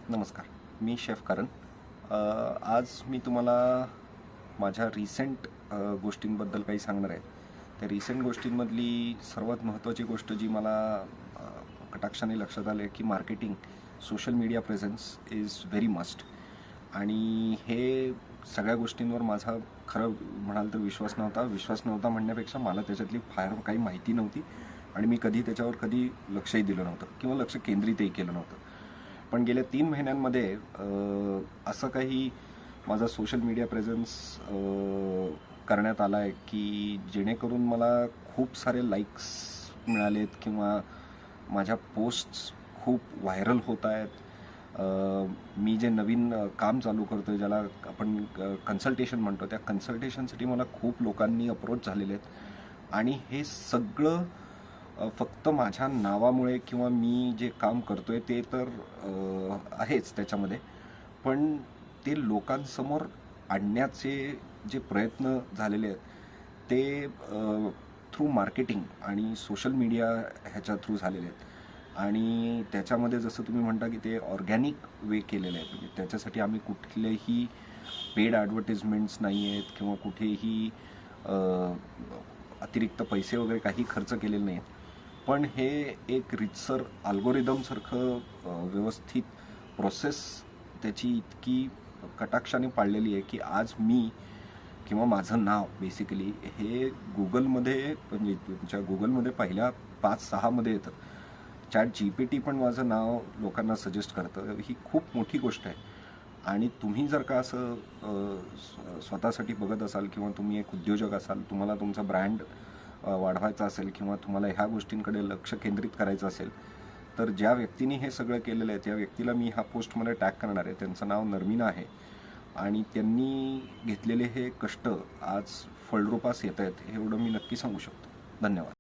नमस्कार. मी शेफ करण. आज मी तुम्हाला माझ्या रिसेंट गोष्टींबद्दल काही सांगणार आहे. त्या रिसेंट गोष्टींमधली सर्वात महत्त्वाची गोष्ट जी मला अ, कटाक्षाने लक्षात आली की marketing, social media presence is very must. आणि हे सगळ्या गोष्टींवर माझा खरं म्हणाल तर विश्वास नव्हता म्हणण्यापेक्षा मला त्याच्यातली फार काही माहिती नव्हती आणि मी त्याच्यावर कधी लक्षही दिलं नव्हतं किंवा लक्ष केंद्रितही केलं नव्हतं. पण गेल्या 3 महिन्यांमध्ये असं काही माझा सोशल मीडिया प्रेझेन्स करण्यात आला आहे की जेणेकरून मला खूप सारे लाईक्स मिळालेत किंवा माझ्या पोस्ट्स खूप व्हायरल होत आहेत. मी जे नवीन काम चालू करतो आहे, ज्याला आपण कन्सल्टेशन म्हणतो, त्या कन्सल्टेशनसाठी मला खूप लोकांनी अप्रोच झालेले आहेत आणि हे सगळं फक्त माझ्या नावामुळे किंवा मी जे काम करतोय ते तर आहेच त्याच्यामध्ये, पण ते लोकांसमोर आणण्याचे जे प्रयत्न झालेले आहेत ते थ्रू मार्केटिंग आणि सोशल मीडिया ह्याच्या थ्रू झालेले आहेत. आणि त्याच्यामध्ये जसं तुम्ही म्हणता की ते ऑर्गॅनिक वे केलेलं आहे, म्हणजे त्याच्यासाठी आम्ही कुठलेही पेड ॲडव्हर्टिजमेंट्स नाही आहेत किंवा कुठेही अतिरिक्त पैसे वगैरे काही खर्च केलेले नाही आहेत. पण हे एक रितसर अल्गोरिदमसारखं व्यवस्थित प्रोसेस त्याची इतकी कटाक्षाने पाळलेली आहे की आज मी किंवा माझं नाव बेसिकली हे गुगलमध्ये, म्हणजे तुमच्या गुगलमध्ये पहिल्या 5-6 मध्ये येतं. ChatGPT पण माझं नाव लोकांना सजेस्ट करतं. ही खूप मोठी गोष्ट आहे. आणि तुम्ही जर का असं स्वतःसाठी बघत असाल किंवा तुम्ही एक उद्योजक असाल, तुम्हाला तुमचा ब्रँड वाढवायचा असेल किंवा तुम्हाला ह्या गोष्टींकडे लक्ष केंद्रित करायचं असेल, तर ज्या व्यक्तीने हे सगळं केलेलं आहे त्या व्यक्तीला मी ह्या पोस्टमध्ये टॅग करणार आहे. त्यांचं नाव नर्मिना आहे आणि त्यांनी घेतलेले हे कष्ट आज फळरूपास येत आहेत, एवढं मी नक्की सांगू शकतो. धन्यवाद.